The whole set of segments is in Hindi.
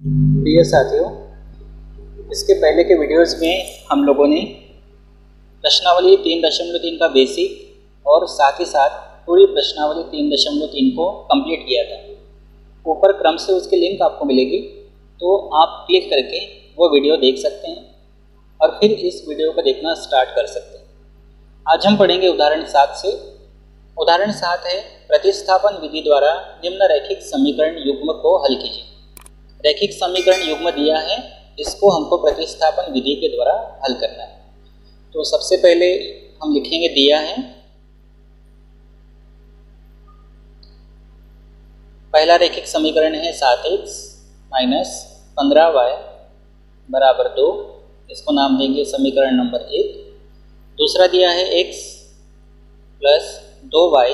प्रिय साथियों, इसके पहले के वीडियोस में हम लोगों ने प्रश्नावली 3.3 का बेसिक और साथ ही साथ पूरी प्रश्नावली 3.3 को कंप्लीट किया था। ऊपर क्रम से उसकी लिंक आपको मिलेगी, तो आप क्लिक करके वो वीडियो देख सकते हैं और फिर इस वीडियो को देखना स्टार्ट कर सकते हैं। आज हम पढ़ेंगे उदाहरण 7 से। उदाहरण 7 है, प्रतिस्थापन विधि द्वारा निम्न रैखिक समीकरण युग्म को हल कीजिए। रैखिक समीकरण युग्म दिया है, इसको हमको प्रतिस्थापन विधि के द्वारा हल करना है। तो सबसे पहले हम लिखेंगे दिया है, पहला रैखिक समीकरण है 7x माइनस 15y बराबर 2, इसको नाम देंगे समीकरण नंबर 1। दूसरा दिया है x प्लस 2y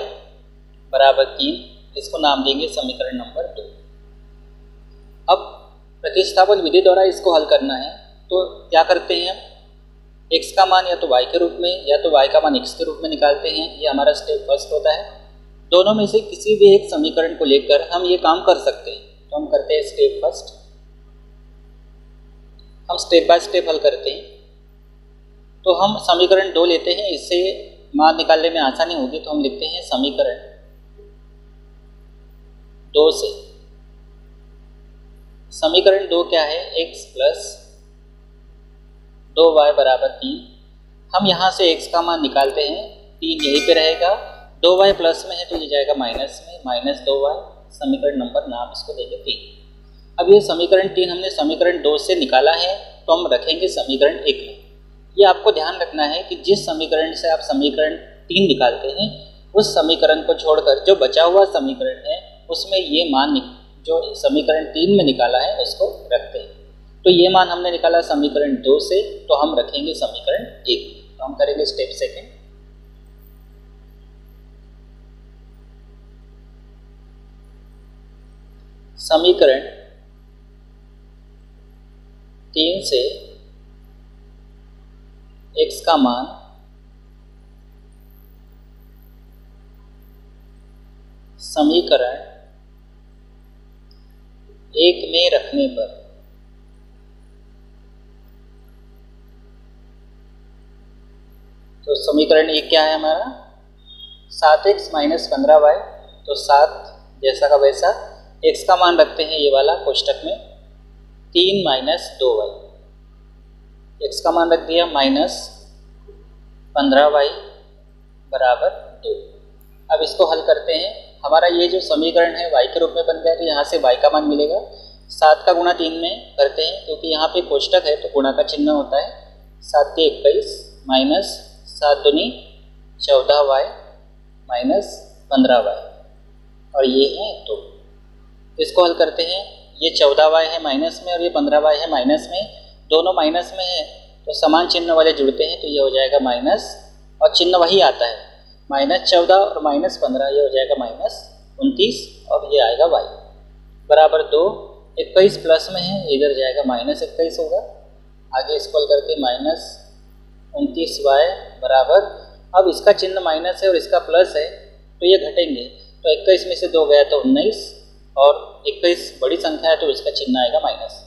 बराबर 3, इसको नाम देंगे समीकरण नंबर 2। अब प्रतिस्थापन विधि द्वारा इसको हल करना है, तो क्या करते हैं, x का मान या तो y के रूप में या तो y का मान x के रूप में निकालते हैं। ये हमारा स्टेप फर्स्ट होता है। दोनों में से किसी भी एक समीकरण को लेकर हम ये काम कर सकते हैं। तो हम करते हैं स्टेप फर्स्ट, हम स्टेप बाय स्टेप हल करते हैं। तो हम समीकरण 2 लेते हैं, इससे मान निकालने में आसानी होगी। तो हम लिखते हैं समीकरण 2 से, समीकरण 2 क्या है, x प्लस 2y बराबर 3। हम यहाँ से x का मान निकालते हैं, 3 यहीं पे रहेगा, 2y प्लस में है तो ये जाएगा माइनस में, माइनस 2y, समीकरण नंबर नाम इसको देंगे 3। अब ये समीकरण 3 हमने समीकरण 2 से निकाला है, तो हम रखेंगे समीकरण 1 में। ये आपको ध्यान रखना है कि जिस समीकरण से आप समीकरण 3 निकालते हैं, उस समीकरण को छोड़कर जो बचा हुआ समीकरण है उसमें ये मान जो समीकरण 3 में निकाला है उसको रखते हैं। तो ये मान हमने निकाला समीकरण 2 से, तो हम रखेंगे समीकरण 1। तो हम करेंगे स्टेप सेकंड, समीकरण 3 से x का मान समीकरण 1 में रखने पर तो समीकरण 1 क्या है हमारा, 7x माइनस 15y। तो 7 जैसा का वैसा, x का मान रखते हैं ये वाला कोष्टक में, 3 माइनस 2y, x का मान रख दिया माइनस 15y बराबर 2। अब इसको हल करते हैं। हमारा ये जो समीकरण है y के रूप में बन गया, तो यहाँ से y का मान मिलेगा। 7 का गुणा 3 में करते हैं, क्योंकि यहाँ पे कोष्टक है तो गुणा का चिन्ह होता है। 7 के 21 माइनस 7 दूनी 14y माइनस 15y, और ये है 2। इसको हल करते हैं, ये 14y है माइनस में और ये 15y है माइनस में, दोनों माइनस में है तो समान चिन्ह वाले जुड़ते हैं, तो ये हो जाएगा माइनस, और चिन्ह वही आता है, माइनस 14 और माइनस 15, ये हो जाएगा माइनस 29, और ये आएगा y बराबर 2। 21 प्लस में है, इधर जाएगा माइनस 21 होगा। आगे इसको हल करके माइनस 29y बराबर, अब इसका चिन्ह माइनस है और इसका प्लस है तो ये घटेंगे, तो 21 में से 2 गया तो 19, और 21 बड़ी संख्या है तो इसका चिन्ह आएगा माइनस।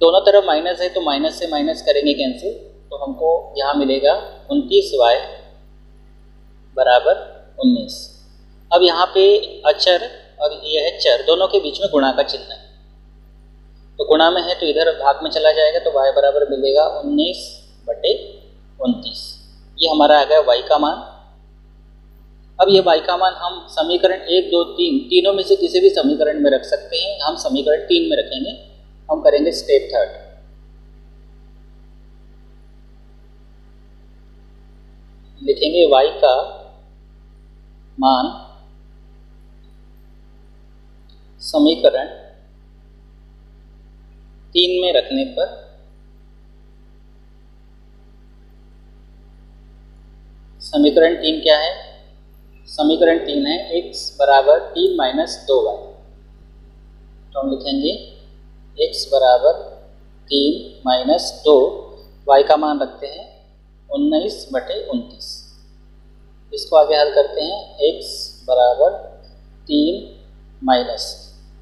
दोनों तरफ माइनस है तो माइनस से माइनस करेंगे कैंसिल, तो हमको यहाँ मिलेगा 29y बराबर 19। अब यहाँ पे अचर और ये है चर, दोनों के बीच में गुणा का चिन्ह है, तो गुणा में है तो इधर भाग में चला जाएगा, तो y बराबर मिलेगा 19/29। ये हमारा आ गया y का मान। अब ये y का मान हम समीकरण 1, 2, 3 तीनों में से किसी भी समीकरण में रख सकते हैं। हम समीकरण 3 में रखेंगे। हम करेंगे स्टेप थर्ड, लिखेंगे y का मान समीकरण 3 में रखने पर समीकरण 3 क्या है, समीकरण 3 है x बराबर 3 माइनस 2y। तो हम लिखेंगे x बराबर 3 माइनस 2, y का मान रखते हैं 19/29। इसको आगे हल करते हैं, x बराबर 3 माइनस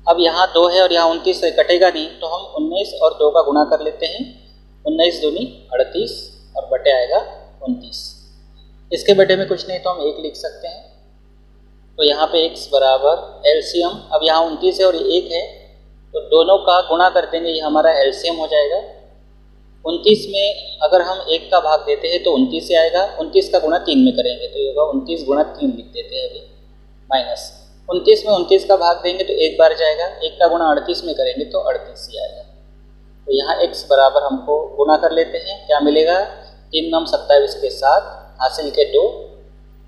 अब यहाँ 2 है और यहाँ 29 से कटेगा नहीं, तो हम 19 और 2 का गुणा कर लेते हैं। 19 दूनी 38 और बटे आएगा 29। इसके बटे में कुछ नहीं तो हम 1 लिख सकते हैं। तो यहाँ पे x बराबर एलसीएम, अब यहाँ 29 है और 1 है तो दोनों का गुणा कर देंगे, ये हमारा एलसीएम हो जाएगा। 29 में अगर हम 1 का भाग देते हैं तो 29 से आएगा, 29 का गुणा 3 में करेंगे तो ये होगा 29 गुणा 3 लिख देते हैं अभी, माइनस 29 में 29 का भाग देंगे तो 1 बार जाएगा, 1 का गुणा 38 में करेंगे तो 38 ही आएगा। तो यहाँ x बराबर हमको गुणा कर लेते हैं, क्या मिलेगा 3 9 27 के साथ हासिल के 2,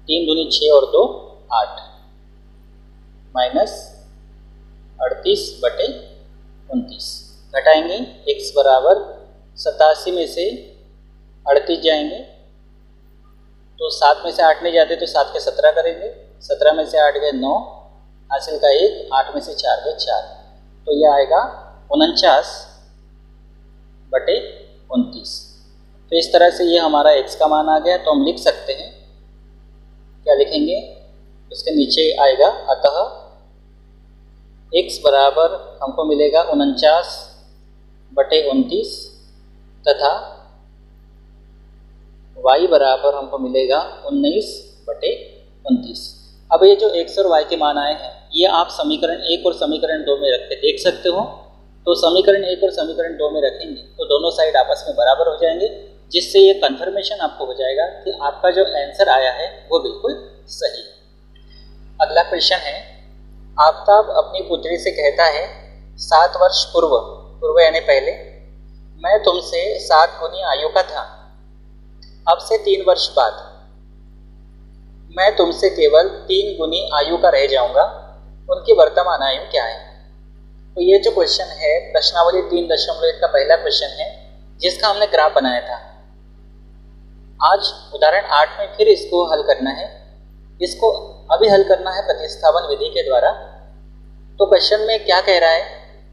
3 दूनी 6 और 2 8, माइनस 38 बटे 29। घटाएंगे x बराबर 87 में से 38 जाएंगे तो 7 में से 8 नहीं जाते तो 7 के 17 करेंगे, 17 में से 8 गए 9, हासिल का 1, 8 में से 4 गए 4, तो यह आएगा 49 बटे 29। तो इस तरह से ये हमारा x का मान आ गया। तो हम लिख सकते हैं, क्या लिखेंगे, इसके नीचे आएगा अतः x बराबर हमको मिलेगा 49 बटे 29 तथा y बराबर हमको मिलेगा 19 बटे 29। अब ये जो x और y के मान आए हैं ये आप समीकरण 1 और समीकरण 2 में रख के देख सकते हो। तो समीकरण 1 और समीकरण 2 में रखेंगे तो दोनों साइड आपस में बराबर हो जाएंगे, जिससे ये कन्फर्मेशन आपको हो जाएगा कि आपका जो आंसर आया है वो बिल्कुल सही है। अगला क्वेश्चन है, आफताब अपनी पुत्री से कहता है 7 वर्ष पूर्व यानी पहले मैं तुमसे 7 गुनी आयु का था, अब से 3 वर्ष बाद मैं तुमसे केवल 3 गुनी आयु का रह जाऊंगा, उनकी वर्तमान आयु क्या है। तो ये जो क्वेश्चन है प्रश्नावली 3.1 का पहला क्वेश्चन है जिसका हमने ग्राफ बनाया था। आज उदाहरण 8 में फिर इसको हल करना है, इसको अभी हल करना है प्रतिस्थापन विधि के द्वारा। तो क्वेश्चन में क्या कह रहा है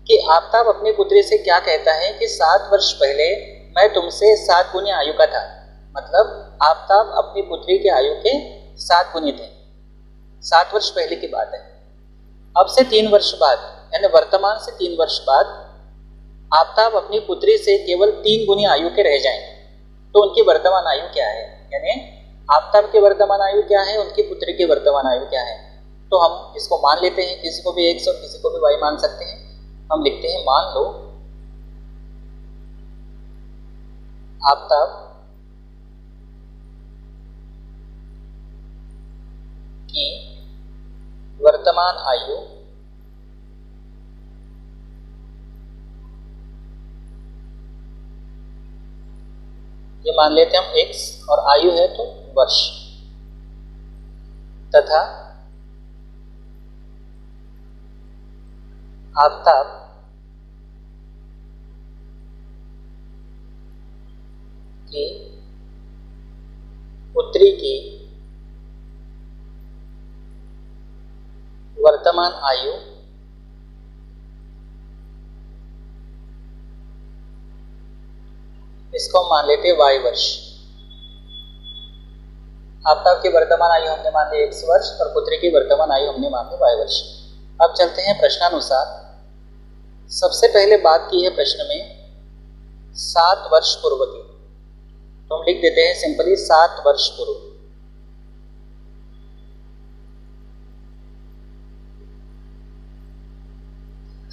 कि आफताब अपनी पुत्री से क्या कहता है कि 7 वर्ष पहले मैं तुमसे 7 गुनी आयु का था, मतलब आफताब अपनी पुत्री के आयु के 7 गुनी थे। 7 वर्ष पहले की बात है। अब से 3 वर्ष बाद यानी वर्तमान से 3 वर्ष बाद आफताब अपनी पुत्री से केवल 3 गुनी आयु के रह जाएंगे, तो उनकी वर्तमान आयु क्या है, यानी आफताब की वर्तमान आयु क्या है, उनकी पुत्री की वर्तमान आयु क्या है। तो हम इसको मान लेते हैं, किसी को भी x और किसी को भी y मान सकते हैं। हम लिखते हैं मान लो आफताब की वर्तमान आयु ये मान लेते हैं हम x और आयु है तो वर्ष, तथा आफताब की पुत्री की वर्तमान आयु इसको हम मान लेते हैं y वर्ष। आफताब की वर्तमान आयु हमने मान ली x वर्ष और पुत्री की वर्तमान आयु हमने मान ली y वर्ष। अब चलते हैं प्रश्नानुसार। सबसे पहले बात की है प्रश्न में 7 वर्ष पूर्व की, तो हम लिख देते हैं सिंपली 7 वर्ष पूर्व।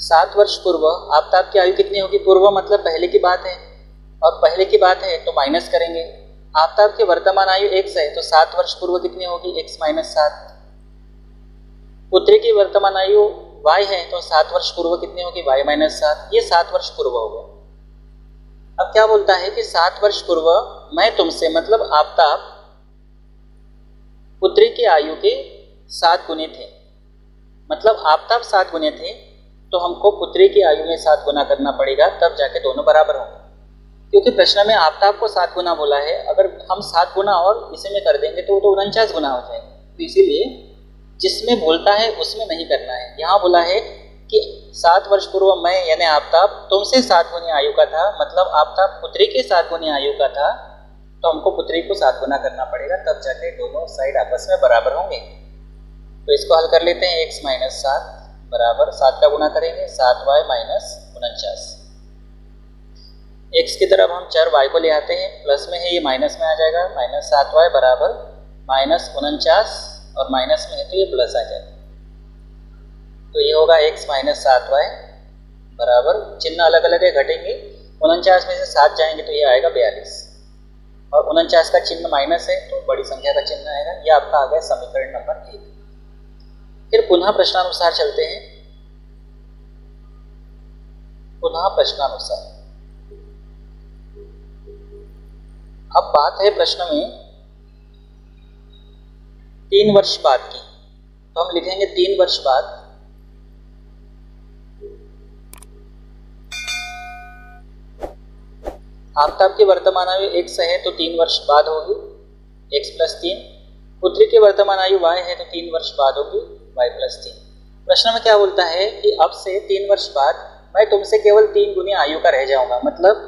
सात वर्ष पूर्व आफताब की आयु कितनी होगी, पूर्व मतलब पहले की बात है और पहले की बात है तो माइनस करेंगे। आफताब की वर्तमान आयु x है तो 7 वर्ष पूर्व कितनी होगी, x माइनस 7। पुत्री की वर्तमान आयु y है तो 7 वर्ष पूर्व कितनी होगी, y माइनस 7। ये 7 वर्ष पूर्व हो गया। अब क्या बोलता है कि 7 वर्ष पूर्व मैं तुमसे, मतलब आफताब पुत्री की आयु के 7 गुने थे, मतलब आफताब 7 गुने थे तो हमको पुत्री की आयु में 7 गुना करना पड़ेगा, तब जाके दोनों बराबर होंगे। क्योंकि प्रश्न में आफताब को 7 गुना बोला है, अगर हम 7 गुना और इसी में कर देंगे तो वो तो 49 गुना हो जाएंगे। तो इसीलिए जिसमें बोलता है उसमें नहीं करना है। यहाँ बोला है कि 7 वर्ष पूर्व मैं यानी आफताब तुमसे 7 गुनी आयु का था, मतलब आफताब पुत्री के 7 गुनी आयु का था, तो हमको पुत्री को 7 गुना करना पड़ेगा, तब जाके दोनों साइड आपस में बराबर होंगे। तो इसको हल कर लेते हैं। x माइनस 7 बराबर 7 का गुना करेंगे 7y माइनस 49। x की तरफ हम चर y को ले आते हैं, प्लस में है ये माइनस में आ जाएगा, माइनस 7y बराबर माइनस 49 और माइनस में है तो ये प्लस आ जाएगा। तो ये होगा x माइनस 7y बराबर, चिन्ह अलग अलग है घटेंगे, 49 में से 7 जाएंगे तो ये आएगा 42 और 49 का चिन्ह माइनस है तो बड़ी संख्या का चिन्ह आएगा। ये आपका आ गया समीकरण नंबर 1। फिर पुनः प्रश्नानुसार चलते हैं। पुनः प्रश्नानुसार अब बात है प्रश्न में 3 वर्ष बाद की, तो हम लिखेंगे 3 वर्ष बाद आफताब की वर्तमान आयु x है तो 3 वर्ष बाद होगी x प्लस 3, पुत्री की वर्तमान आयु y है तो 3 वर्ष बाद होगी y प्लस 3। प्रश्न में क्या बोलता है कि अब से 3 वर्ष बाद मैं तुमसे केवल 3 गुनी आयु का रह जाऊंगा, मतलब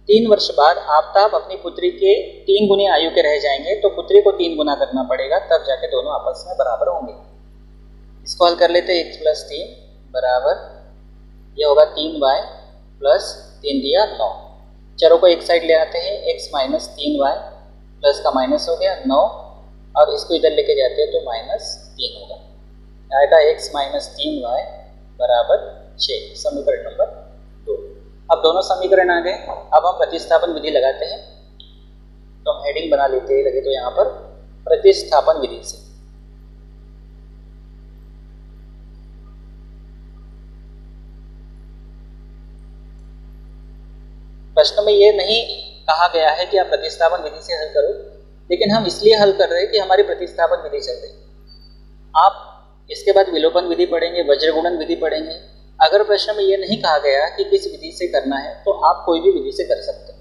3 वर्ष बाद आफताब अपनी पुत्री के 3 गुनी आयु के रह जाएंगे तो पुत्री को 3 गुना करना पड़ेगा, तब जाके दोनों आपस में बराबर होंगे। इसको हल कर लेते हैं। x प्लस 3 बराबर ये होगा 3y प्लस 3 दिया 9। चरों को एक साइड ले आते हैं, x माइनस 3y प्लस का माइनस हो गया 9 और इसको इधर लेके जाते हैं तो माइनस 3 होगा, आएगा x माइनस 3y बराबर 6, समीकरण नंबर 2। अब दोनों समीकरण आ गए। अब हम प्रतिस्थापन विधि लगाते हैं, तो हम हेडिंग बना लेते हैं लगे तो यहाँ पर प्रतिस्थापन विधि से। प्रश्न में ये नहीं कहा गया है कि आप प्रतिस्थापन विधि से हल करो, लेकिन हम इसलिए हल कर रहे हैं कि हमारी प्रतिस्थापन विधि चल रही है। आप इसके बाद विलोपन विधि पढ़ेंगे, वज्रगुणन विधि पढ़ेंगे। अगर प्रश्न में ये नहीं कहा गया कि किस विधि से करना है तो आप कोई भी विधि से कर सकते हैं,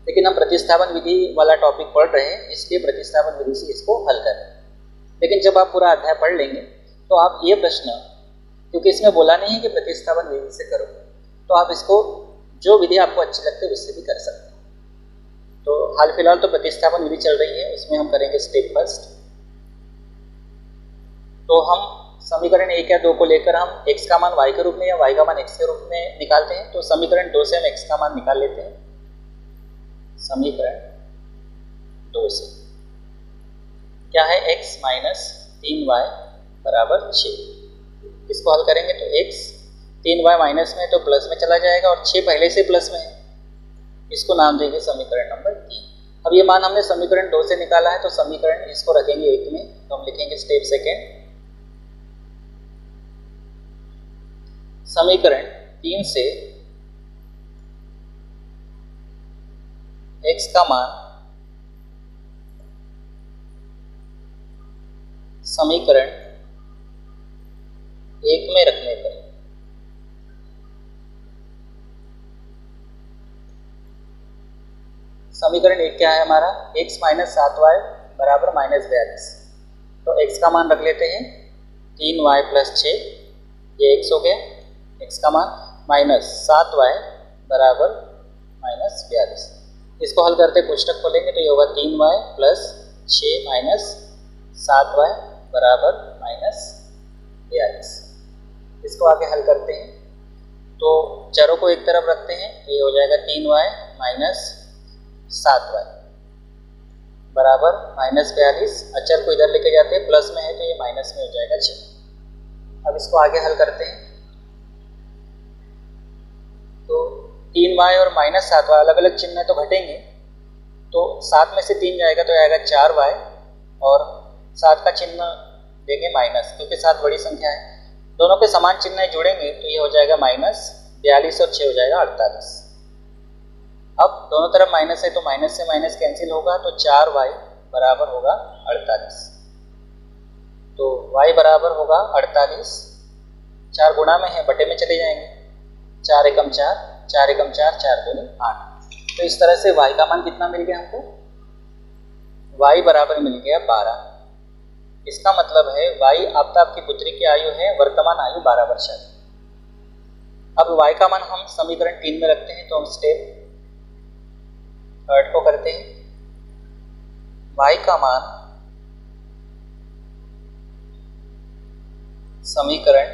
लेकिन हम प्रतिस्थापन विधि वाला टॉपिक पढ़ रहे हैं इसलिए प्रतिस्थापन विधि से इसको हल कर रहे हैं। लेकिन जब आप पूरा अध्याय पढ़ लेंगे तो आप ये प्रश्न, क्योंकि इसमें बोला नहीं है कि प्रतिस्थापन विधि से करो, तो आप इसको जो विधि आपको अच्छी लगती है उससे भी कर सकते हैं। तो हाल फिलहाल तो प्रतिस्थापन विधि चल रही है, उसमें हम करेंगे स्टेप फर्स्ट। तो हम समीकरण 1 या 2 को लेकर हम x का मान y के रूप में या y का मान x के रूप में निकालते हैं। तो समीकरण 2 से हम x का मान निकाल लेते हैं। समीकरण 2 से क्या है, x माइनस 3y बराबर 6। इसको हल करेंगे तो x 3y माइनस में तो प्लस में चला जाएगा और 6 पहले से प्लस में है, इसको नाम देंगे समीकरण नंबर 3। अब ये मान हमने समीकरण 2 से निकाला है तो समीकरण इसको रखेंगे 1 में, तो हम लिखेंगे स्टेप सेकेंड। समीकरण 3 से x का मान समीकरण 1 में रखने पर समीकरण 1 क्या है हमारा, x माइनस 7y बराबर माइनस 42। तो x का मान रख लेते हैं 3y प्लस 6, ये x हो गया x का मान, माइनस 7y बराबर माइनस 42। इसको हल करते कोष्टक खोलेंगे तो ये होगा 3y प्लस 6 माइनस 7y बराबर माइनस 42। इसको आगे हल करते हैं तो चरों को एक तरफ रखते हैं तो ये हो जाएगा 3y माइनस 7y बराबर माइनस 42। अचर को इधर लेके जाते हैं, प्लस में है तो ये माइनस में हो जाएगा 6। अब इसको आगे हल करते हैं तो 3y और माइनस 7y अलग अलग चिन्ह है तो घटेंगे, तो 7 में से 3 जाएगा तो आएगा 4y और 7 का चिन्ह देंगे माइनस, क्योंकि 7 बड़ी संख्या है। दोनों के समान चिन्ह जुड़ेंगे तो ये हो जाएगा माइनस 42 और 6 हो जाएगा 48। अब दोनों तरफ माइनस है तो माइनस से माइनस कैंसिल होगा तो 4y बराबर होगा 48। तो y बराबर होगा 48, 4 गुणा में है बटे में चले जाएंगे, 4 एकम 4, 4 एकम 4, 4 दूनी 8। तो इस तरह से y का मान कितना मिल गया हमको, y बराबर मिल गया 12। इसका मतलब है y आफताब की पुत्री की आयु है, वर्तमान आयु 12 वर्ष है। अब y का मान हम समीकरण 3 में रखते हैं तो हम स्टेप थर्ड को करते हैं। y का मान समीकरण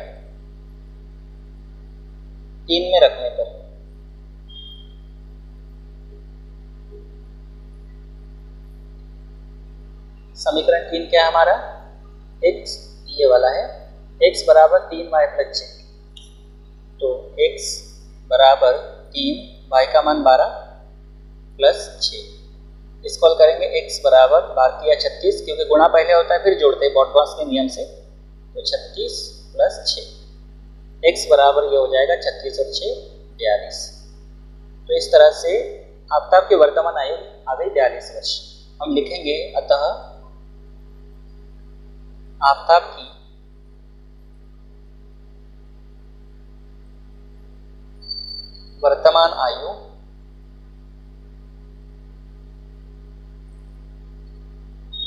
3 में रखने पर समीकरण 3 क्या है हमारा, x ये वाला है, x बराबर 3y प्लस 6, तो x बराबर 3, y का मान 12 प्लस 6, इसको हल करेंगे। x बराबर 12 या 36, क्योंकि गुणा पहले होता है फिर जोड़ते हैं बॉटवास के नियम से, तो 36 प्लस 6, x बराबर ये हो जाएगा 36 और 6 42। तो इस तरह से आफ्ताब की वर्तमान आयु आ गई 42 वर्ष। हम लिखेंगे अतः आफ्ताब की वर्तमान आयु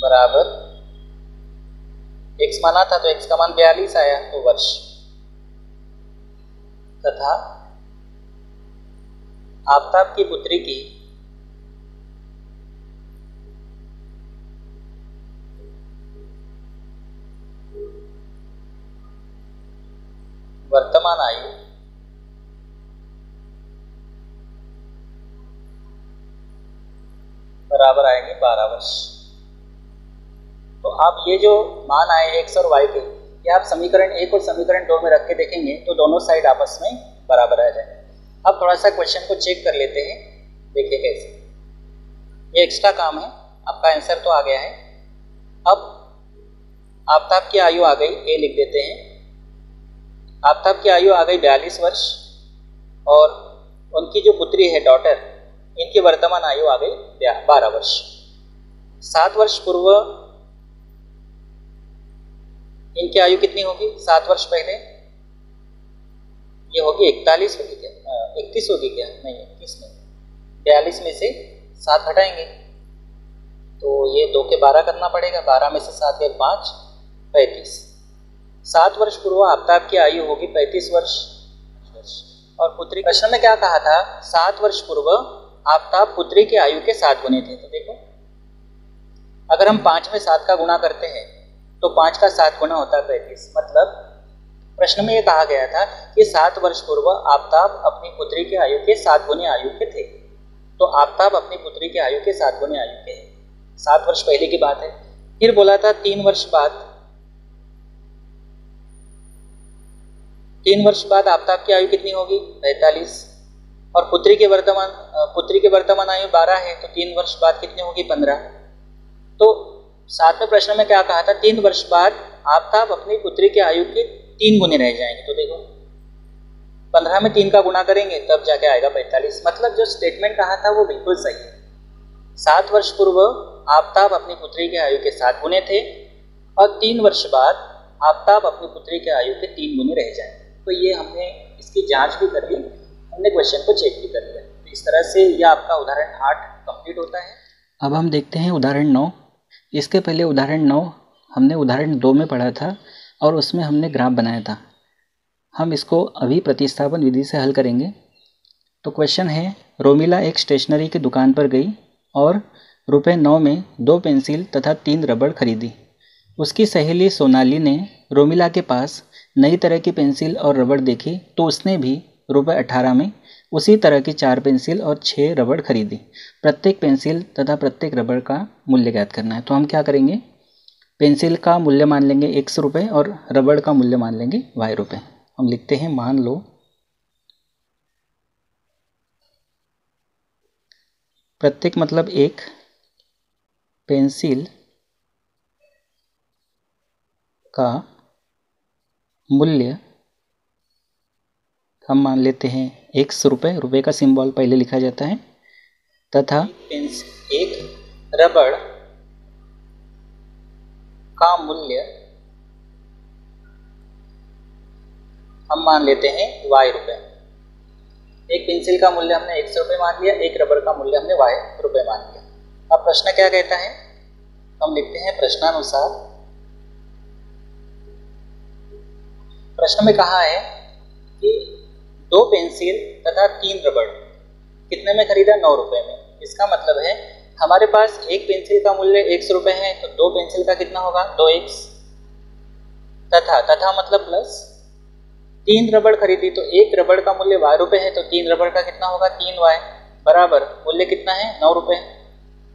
बराबर x माना था तो x का मान 42 आया तो वर्ष, तथा आफ्ताब की पुत्री की वर्तमान आयु बराबर आएंगे 12 वर्ष। तो आप ये जो मान आए x और y के, ये आप समीकरण 1 और समीकरण 2 में रख के देखेंगे तो दोनों साइड आपस में बराबर आ जाएंगे। अब थोड़ा सा क्वेश्चन को चेक कर लेते हैं, देखिए कैसे। ये एक्स्ट्रा काम है, आपका आंसर तो आ गया है। अब आफ्ताब की आयु आ गई, ए लिख देते हैं। आफ्ताब की आयु आ गई 42 वर्ष और उनकी जो पुत्री है डॉटर, इनकी वर्तमान आयु आ गई 12 वर्ष। 7 वर्ष पूर्व इनकी आयु कितनी होगी? 7 वर्ष पहले ये होगी 41 होगी क्या? 31 होगी क्या? नहीं 31 नहीं, 42 में से 7 हटाएंगे तो ये 2 के 12 करना पड़ेगा, 12 में से 7 गए 5, 35। 7 वर्ष पूर्व आफ्ताब की आयु होगी 35 वर्ष। और पुत्री, प्रश्न में क्या कहा था? 7 वर्ष पूर्व आफ्ताब पुत्री की आयु के 7 गुने थे। तो देखो अगर हम 5 में 7 का गुणा करते हैं तो 5 का 7 गुना होता है 35। मतलब प्रश्न में ये कहा गया था कि 7 वर्ष पूर्व आफ्ताब अपनी पुत्री की आयु के 7 गुने आयु के थे। तो आफ्ताब अपनी पुत्री की आयु के 7 गुने आयु के हैं, 7 वर्ष पहले की बात है। फिर बोला था 3 वर्ष बाद, 3 वर्ष बाद आफ्ताब की आयु कितनी होगी? 45। और पुत्री के वर्तमान आयु 12 है, तो 3 वर्ष बाद कितनी होगी? 15। तो 7वें प्रश्न में क्या कहा था? 3 वर्ष बाद आफ्ताब अपनी पुत्री की आयु के 3 गुने रह जाएंगे। तो देखो 15 में 3 का गुणा करेंगे तब जाके आएगा 45। मतलब जो स्टेटमेंट कहा था वो बिल्कुल सही है। 7 वर्ष पूर्व आफ्ताब अपनी पुत्री की आयु के 7 गुने थे और 3 वर्ष बाद आफ्ताब अपनी पुत्री की आयु के 3 गुने रह जाएंगे। तो ये हमने इसकी जांच भी कर ली, हमने क्वेश्चन को चेक भी कर लिया। तो इस तरह से यह आपका उदाहरण 8 कंप्लीट होता है। अब हम देखते हैं उदाहरण 9। इसके पहले उदाहरण 9 हमने उदाहरण 2 में पढ़ा था और उसमें हमने ग्राफ बनाया था। हम इसको अभी प्रतिस्थापन विधि से हल करेंगे। तो क्वेश्चन है, रोमिला एक स्टेशनरी की दुकान पर गई और रुपये 9 में 2 पेंसिल तथा 3 रबड़ खरीदी। उसकी सहेली सोनाली ने रोमिला के पास नई तरह की पेंसिल और रबड़ देखी तो उसने भी रुपये 18 में उसी तरह की 4 पेंसिल और 6 रबड़ खरीदी। प्रत्येक पेंसिल तथा प्रत्येक रबड़ का मूल्य ज्ञात करना है। तो हम क्या करेंगे? पेंसिल का मूल्य मान लेंगे x रुपये और रबड़ का मूल्य मान लेंगे y रुपये। हम लिखते हैं, मान लो प्रत्येक मतलब एक पेंसिल का मूल्य हम मान लेते हैं x रुपये, रुपये का सिंबल पहले लिखा जाता है, तथा एक रबड़ का मूल्य हम मान लेते हैं y रुपये। एक पेंसिल का मूल्य हमने x रुपये मान लिया, एक रबड़ का मूल्य हमने y रुपये मान लिया। अब प्रश्न क्या कहता है? हम लिखते हैं प्रश्नानुसार। प्रश्न में कहा है कि 2 पेंसिल तथा 3 रबड़ कितने में खरीदा? 9 रुपये में। इसका मतलब है हमारे पास एक पेंसिल का मूल्य x रुपये है तो 2 पेंसिल का कितना होगा? 2x। तथा मतलब प्लस 3 रबड़ खरीदी तो एक रबड़ का मूल्य ₹y है, तो 3 रबड़ का कितना होगा 3y बराबर मूल्य कितना है ₹9।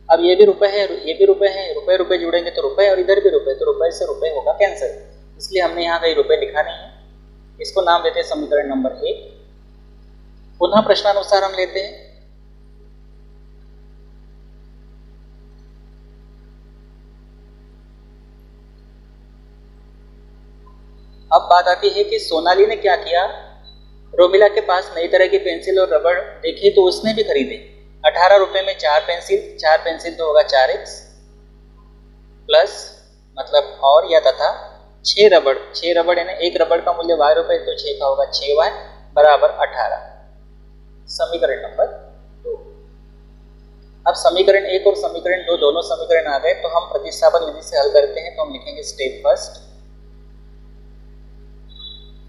अब ये भी रुपए है, ये भी रुपए है, रुपए रुपए जुड़ेंगे तो रुपए और इधर भी रुपए, तो रुपए से रुपए होगा कैंसिल, इसलिए हमने यहाँ कहीं रुपए लिखा नहीं है। इसको नाम देते हैं समीकरण नंबर 1। पुनः प्रश्नानुसार हम लेते हैं। अब बात आती है कि सोनाली ने क्या किया, रोमिला के पास नई तरह की पेंसिल और रबड़ देखी तो उसने भी खरीदे। 18 रुपए में 4 पेंसिल तो होगा 4x प्लस मतलब और या तथा 6 रबड़ यानी एक रबड़ का मूल्य ₹y तो 6 का होगा 6y बराबर 18। समीकरण नंबर 2। अब समीकरण 1 और समीकरण 2 दोनों समीकरण आ गए, तो हम प्रतिस्थापन विधि से हल करते हैं। तो हम लिखेंगे स्टेप फर्स्ट,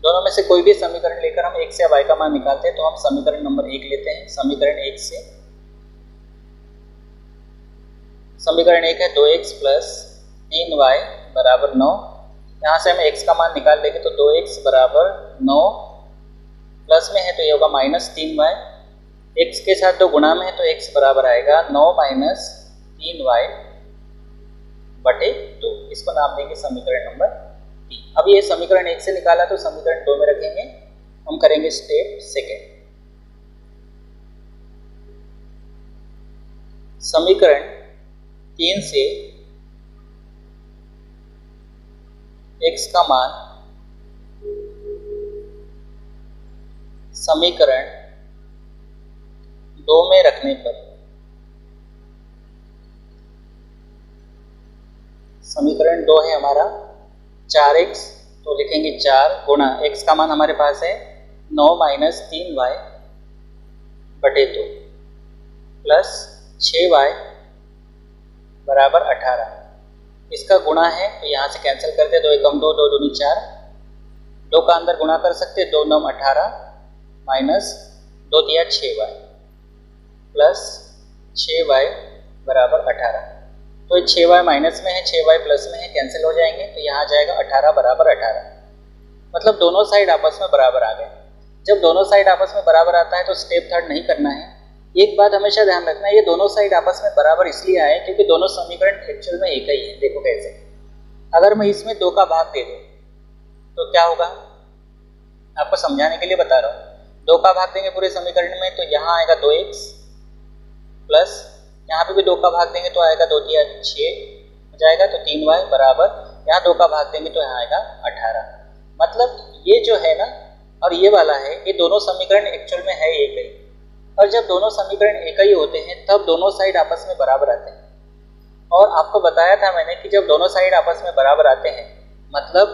दोनों में से कोई भी समीकरण लेकर हम 1 से y का मान निकालते हैं। तो हम समीकरण नंबर 1 लेते हैं। समीकरण 1 से समीकरण 1 है 2x प्लस 3y बराबर 9। यहाँ से हम x का मान निकाल लेंगे तो 2x बराबर 9 प्लस में है तो ये होगा -3y, x के साथ 2 गुणा में है तो x बराबर आएगा 9 माइनस 3y बटे 2। इसको नाम देंगे समीकरण नंबर 3। अब ये समीकरण 1 से निकाला तो समीकरण 2 में रखेंगे। हम करेंगे स्टेप सेकेंड। समीकरण 3 से x का मान समीकरण 2 में रखने पर समीकरण 2 है हमारा 4x, तो लिखेंगे 4 गुणा x का मान हमारे पास है 9 माइनस 3y बटे 2 प्लस 6y बराबर 18। इसका गुणा है तो यहाँ से कैंसिल करते, 2 एकम 2, 2 दूनी 4, 2 का अंदर गुणा कर सकते, 2 9 18 माइनस 2 तिया 6y प्लस 6y बराबर 18। तो 6y माइनस में है, 6y प्लस में है, कैंसिल हो जाएंगे तो यहाँ जाएगा 18 बराबर 18। मतलब दोनों साइड आपस में बराबर आ गए। जब दोनों साइड आपस में बराबर आता है तो स्टेप थर्ड नहीं करना है। एक बात हमेशा ध्यान रखना है, ये दोनों साइड आपस में बराबर इसलिए आए क्योंकि दोनों समीकरण एक्चुअल में एक ही है। देखो कैसे, अगर मैं इसमें 2 का भाग दे दूं तो क्या होगा, आपको समझाने के लिए बता रहा हूँ। 2 का भाग देंगे पूरे समीकरण में तो यहाँ आएगा 2x प्लस यहाँ पे भी 2 का भाग देंगे तो आएगा 2 तिया 6 हो जाएगा, तो 3y बराबर यहाँ 2 का भाग देंगे तो यहाँ आएगा 18। मतलब ये जो है ना और ये वाला है, ये दोनों समीकरण एक्चुअल में है एक ही। और जब दोनों समीकरण एक ही होते हैं तब दोनों साइड आपस में बराबर आते हैं। और आपको बताया था मैंने कि जब दोनों साइड आपस में बराबर आते हैं मतलब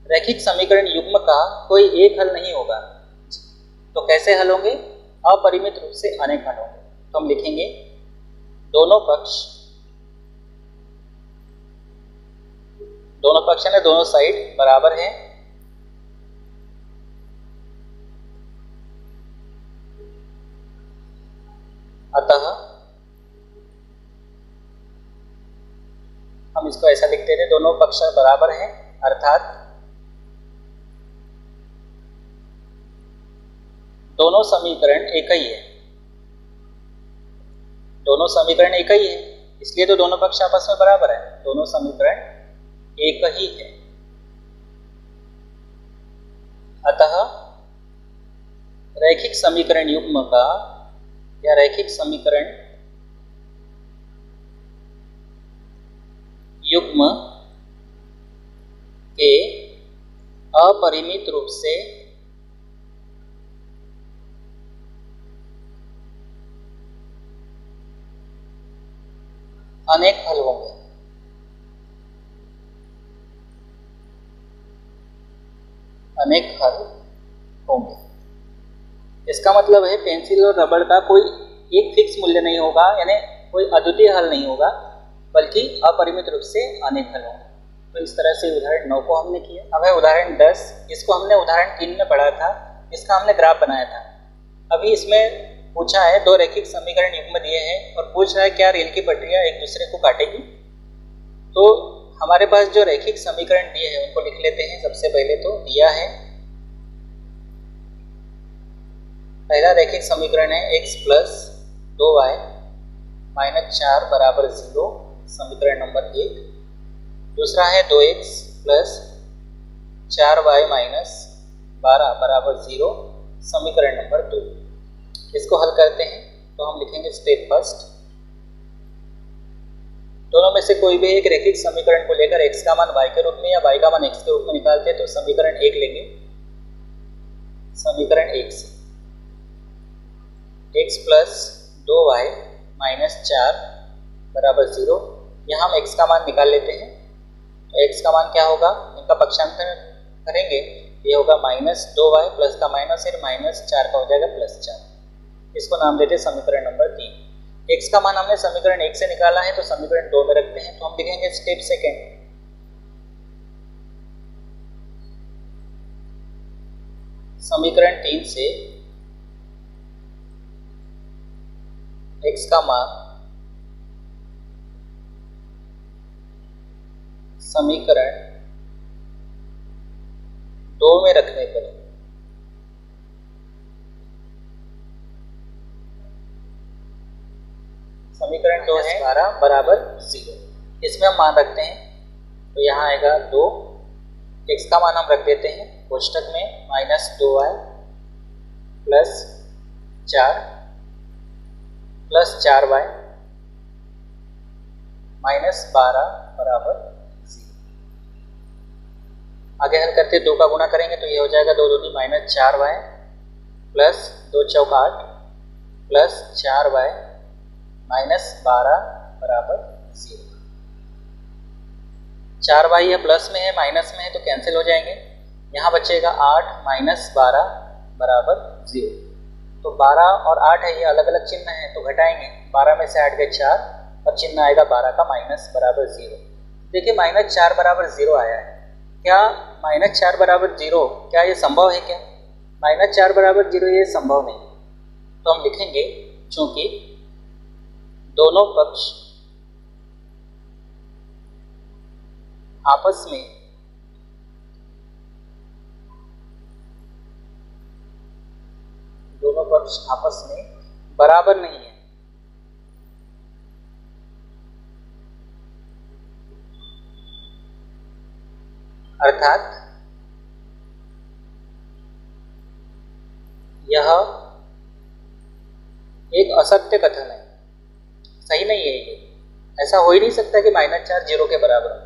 रैखिक समीकरण युग्म का कोई एक हल नहीं होगा। तो कैसे हल होंगे, अपरिमित रूप से अनेक हल होंगे। तो हम लिखेंगे दोनों पक्ष है दोनों साइड बराबर है, अतः हम इसको ऐसा लिखते थे, दोनों पक्ष बराबर हैं अर्थात दोनों समीकरण एक ही है। दोनों समीकरण एक ही है इसलिए तो दोनों पक्ष आपस में बराबर है। दोनों समीकरण एक ही है, अतः रैखिक समीकरण युग्म का या रैखिक समीकरण युग्म के अपरिमित रूप से अनेक हल होंगे। अनेक हल होंगे इसका मतलब है पेंसिल और रबड़ का कोई एक फिक्स मूल्य नहीं होगा, यानी कोई अद्वितीय हल नहीं होगा, बल्कि अपरिमित रूप से अनेक हल होंगे। तो इस तरह से उदाहरण 9 को हमने किया। अब है उदाहरण 10, इसको हमने उदाहरण 3 में पढ़ा था, इसका हमने ग्राफ बनाया था। अभी इसमें पूछा है 2 रैखिक समीकरण युग्म दिए हैं और पूछ रहा है क्या रेल की पटरियाँ एक दूसरे को काटेगी। तो हमारे पास जो रैखिक समीकरण दिए हैं उनको लिख लेते हैं। सबसे पहले तो दिया है पहला रैखिक समीकरण है x प्लस 2y माइनस 4 बराबर 0, समीकरण नंबर 1। दूसरा है 2x प्लस 4y माइनस 12 बराबर 0, समीकरण नंबर 2। इसको हल करते हैं तो हम लिखेंगे स्टेप फर्स्ट। दोनों में से कोई भी एक रैखिक समीकरण को लेकर x का मान y के रूप में या y का मान x के रूप में निकालते हैं तो समीकरण 1 लेंगे। समीकरण 1 से x प्लस 2y माइनस 4 बराबर 0, यहाँ हम x का मान निकाल लेते हैं। तो x का मान क्या होगा, इनका पक्षांतर करेंगे, ये होगा माइनस 2y प्लस का माइनस है, माइनस 4 का हो जाएगा प्लस 4। इसको नाम देते हैं समीकरण नंबर 3। x का मान हमने समीकरण 1 से निकाला है तो समीकरण 2 में रखते हैं, तो हम लिखेंगे स्टेप सेकेंड। समीकरण 3 से x का मान समीकरण 2 में रखने पर समीकरण 2 है 12 बराबर 0। इसमें हम मान रखते हैं तो यहाँ आएगा 2, x का मान हम रख देते हैं कोष्टक में minus 2y plus 4 plus 4y minus 12 बराबर 0। आगे हल करते 2 का गुणा करेंगे तो ये हो जाएगा 2 दूनी माइनस 4y प्लस 2 चौक 8 प्लस 4y माइनस 12 बराबर 0। 4y है प्लस में है माइनस में है तो कैंसिल हो जाएंगे। यहाँ बचेगा 8 माइनस 12 बराबर 0। तो 12 और 8 है, ये अलग अलग चिन्ह है तो घटाएंगे। 12 में से 8 गए 4 और चिन्ह आएगा 12 का माइनस बराबर 0। देखिए माइनस 4 बराबर 0 आया है। क्या माइनस 4 बराबर 0 क्या ये संभव है क्या? माइनस 4 बराबर 0 ये संभव नहीं। तो हम लिखेंगे चूंकि दोनों पक्ष आपस में बराबर नहीं है, अर्थात यह एक असत्य कथन है, सही नहीं है। ये ऐसा हो ही नहीं सकता कि माइनस 4 0 के बराबर हो।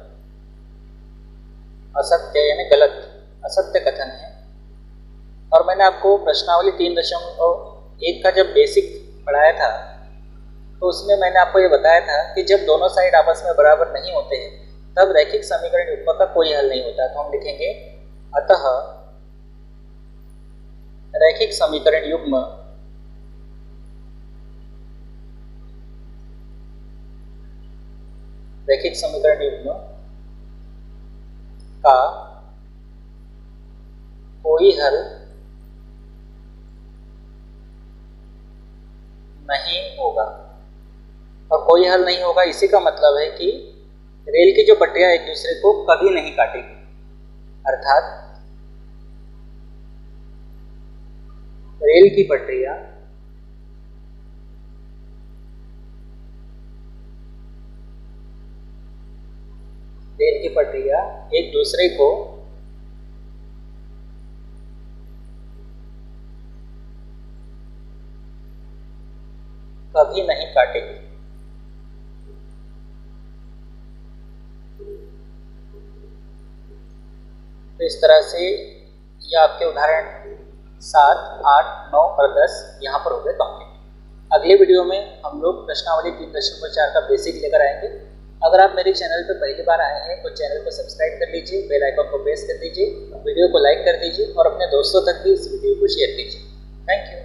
असत्य यानी गलत, असत्य कथन है। और मैंने आपको प्रश्नावली 3.1 का जब बेसिक पढ़ाया था तो उसमें मैंने आपको ये बताया था कि जब दोनों साइड आपस में बराबर नहीं होते हैं तब रैखिक समीकरण युग्म का कोई हल नहीं होता। तो हम लिखेंगे अतः रैखिक समीकरण युग्म का कोई हल नहीं होगा। और कोई हल नहीं होगा इसी का मतलब है कि रेल की जो पटरियां एक दूसरे को कभी नहीं काटेगी, अर्थात रेल की पटरियां एक दूसरे को कभी नहीं काटेगी। तो इस तरह से ये आपके उदाहरण 7, 8, 9 और 10 यहाँ पर हो गए कंप्लीट। अगले वीडियो में हम लोग प्रश्नावली 3.4 का बेसिक लेकर आएंगे। अगर आप मेरे चैनल पर पहली बार आए हैं तो चैनल को सब्सक्राइब कर लीजिए, बेल आइकन को प्रेस कर दीजिए, वीडियो को लाइक कर दीजिए और अपने दोस्तों तक भी इस वीडियो को शेयर कीजिए। Thank you.